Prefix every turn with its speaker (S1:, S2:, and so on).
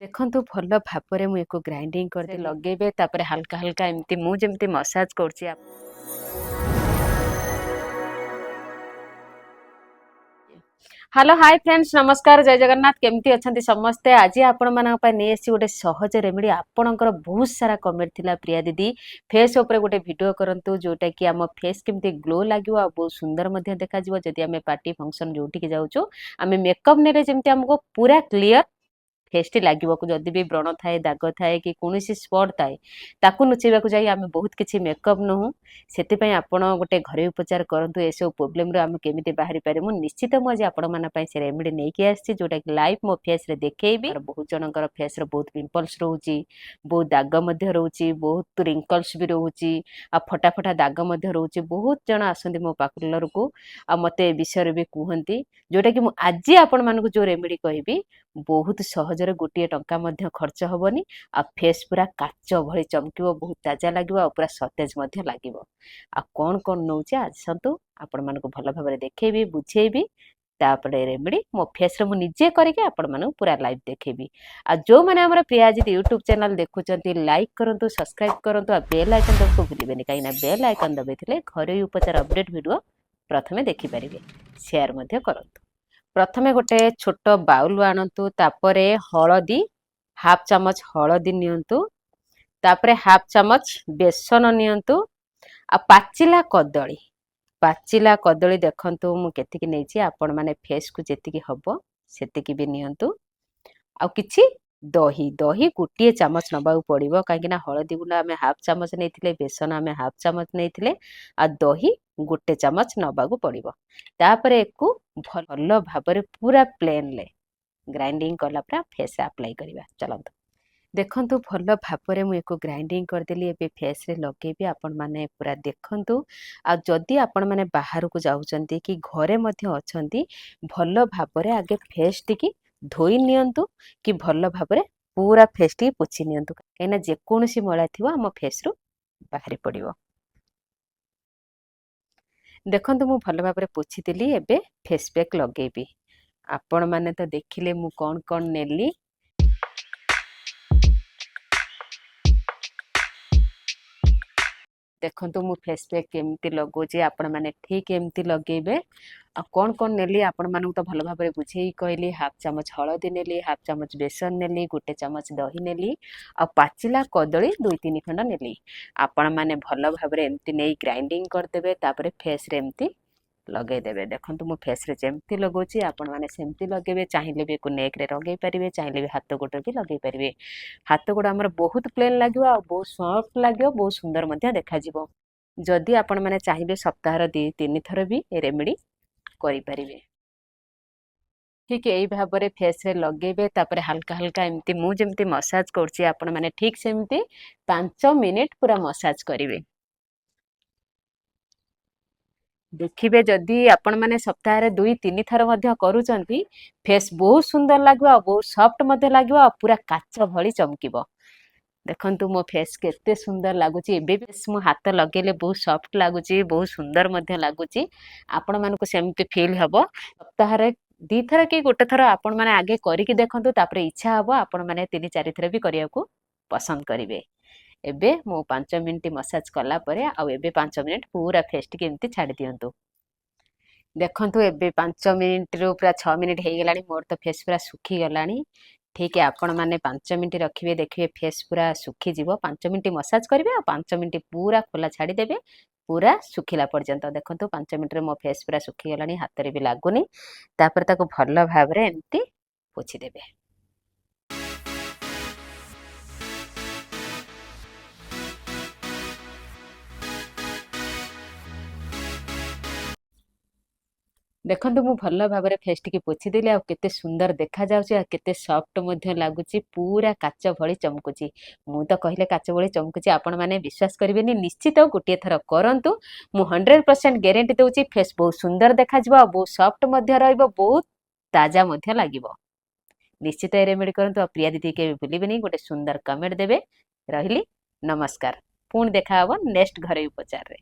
S1: ଦେଖନ୍ତୁ ଭଲ ଭାବରେ ମୁଁ ୟାକୁ ଗ୍ରାଇଣ୍ଡିଙ୍ଗ କରିଦେଲି ଲଗେଇବେ ତାପରେ ହାଲକା ହାଲକା ଏମିତି ମୁଁ ଯେମିତି ମସାଜ କରୁଛି हेलो हाय फ्रेंड्स नमस्कार जय जगन्नाथ केमती अच्छा समस्ते आज आपण मान नहीं आसी गोटे सहज रेमेडी आपणकर बहुत सारा कमेंट थिला प्रिया दीदी फेस ऊपर गोटे वीडियो करंतु जोटा कि आम फेस केमती ग्लो लगे आ बहुत सुंदर देखा जदि आम पार्टी फंक्शन जोटिक जाऊँ आम मेकअप ने जमी आमको पूरा क्लीयर फेस्टी लगे जदि भी व्रण थाए दाग थाए कि कौन स्पट थाए ताकू लुचेबा जाए आम बहुत किसी मेकअप नहूँ से आपण गोटे घरे उपचार करूँ ये सब प्रोब्लेम आम केमी बाहरी पारे निश्चित मुझे आपण से रेमेडी नहीं आसी जोटा कि लाइव मो फेस रे देखी बहुत जनकर फेस रे बहुत पिंपल्स रोचे बहुत दाग रोचे बहुत रिंकल्स भी रोचे आ फटा फटा दाग रोचे बहुत जन आसती मो पार्लर को आ मत विषय भी कहती जोटा कि आज आपण मानक जो रेमेडी कहि बहुत सहजरे गोटे टंका खर्च हेनी आ फेस पूरा काच भली चमकिबो बहुत ताजा लगे पूरा सतेज लगे आ कौन कौन नौचे आसतु आपण मानक भल भाव देखेबी बुझेबी तापरे रेमेडी मो फेस रे मु निजे करके आपण मानक पूरा लाइव देखेबी आ जो माने हमर प्रियाजी यूट्यूब चैनल देखुचंती लाइक करंतु सब्सक्राइब करंतु आ बेल आइकन दबको भूलिबेनी काइना बेल आइकन दबेथिले घरे उपचार अपडेट वीडियो प्रथमे देखि परिबे शेयर मध्ये करंतु प्रथमे गोटे छोट बाउल आणतु तापरे हळदी हाफ चामच हळदी नियंतु तापरे हाफ चामच बेसन नियंतु आ पाचिला कदली देखंतु मु केतिकी नेछि आपण माने फेस को जेतिकी हबो सेतिकी भी नियंतु आ किछि दही दही गोटे चामच नबाऊ पड़ो कहीं हलदी गुंडा आम हाफ चामच नहीं बेसन आम हाफ चामच नहीं आ दही गोटे चामच नबाऊ पड़ो तापर एक भल भाव पूरा प्लेन ले ग्राइंडिंग कला फेस अप्लाई करवा चलतु देखंतु भल भाव मुझे ग्राइंडिंग करदेली ए फेस रे लगेबी आपण माने पूरा देखंतु आ जदि आपण माने बाहर को जाउचंती कि घरे मध्य अछंती भल भाव आगे फेस टिकी धोई नियंतु कि भल भाव पूरा फेस टी पोछि नियंतु कहीं जेकोसी मैला थी आम फेस रु बाहरी पड़ो देखंतु मु भल भाव पोछीदेली एबे फेस पैक लगेबी आपण माने तो देखिले मु कौन कौन नेली देखंतु मु फेस पैक केमती लगोचे आपण माने ठीक एमती लगेबे आ कौन कौन नेली आपण मानू तो भल भाव बुझे कहली हाफ चामच हळदी नेली हाफ चामच बेसन नेली गोटे चामच दही नेली आ पाचिला कदली 2-3 खंड नेली आपण माने भल भाव एमती नहीं ग्राइंडिंग करदेबे तापरे फेस रे एमती लगे देबे देखंतु मु फेस रे जेमती लगोची आपण माने सेमती लगेबे चाहिले भी को नेक रे लगे परिबे चाहिले भी हाथ गोटे भी लगे परिबे हाथ गोड़ हमर बहुत प्लेन लागो आ बहुत सॉफ्ट लागो बहुत सुंदर मध्य देखा जिवो जदि आपण माने चाहिबे सप्ताह 2-3 थर भी रेमेडी करि परिबे ठीक यही भाव में फेस रे लगेबे तापरे हल्का हल्का एमती मु जेमती मसाज करछि आपण माने ठीक सेमती 5 मिनिट पूरा मसाज करिवे देखिए जदि आपण माने सप्ताह 2-3 थर मध्य करूचंती फेस बहुत सुंदर लगे बहुत सॉफ्ट मध्य लगे पूरा काच भली चमकिबो देखंतु मो फेस केते सुंदर लगुच एबे मो हाथ लगेले बहुत सॉफ्ट लगुच बहुत सुंदर मध्य लगुच आपण मानको सेमती फील हबो सप्ताह 2 थर कि गोटे थर आपण माने आगे करिक देखंतु तापरे इच्छा हबो आपण माने 3-4 थर भी करिया को पसंद करिवे एबे मो 5 मिनिट मसाज कला परे आ एबे 5 मिनिट पूरा फेस टी केमती छाड़ी दियंतु देखंतु एबे 5 मिनिट रो पूरा 6 मिनिट हे गलानी मोर तो फेस पूरा सुखी गलानी ठीक है आपण माने 5 मिनिट रखिए देखिए फेस पूरा सुखी जीवो 5 मिनिट मसाज करिवे आ 5 मिनिट पूरा खोला छाड़ी देबे पूरा सुखिला पर्यंत देखंतु 5 मिनिट रे मो फेस पूरा सुखी गलानी हाथ रे भी लागुनी तापर ताको भल भाव रे एम्ति पोछि देबे देखंतु मु भल भाव में फेस टी पोछि देली आ केते सुंदर देखा जाउची आ केते सॉफ्ट मध्य लागुची पूरा काच भली चमकुची मु तो कहले काच भली चमकुची आपण माने विश्वास करिवेनी निश्चित गोटे थर करंतु मु 100% गारंटी देउची फेस बहुत सुंदर देखा जिवो बहुत सॉफ्ट मध्य रहइबो बहुत ताजा मध्य लागिबो निश्चित रेमेडी करंतु प्रिया दीदी के भूलिबेनी गोटे सुंदर कमेंट देबे रहिली नमस्कार पुणी देखा हबो नेक्स्ट घरे उपचार रे।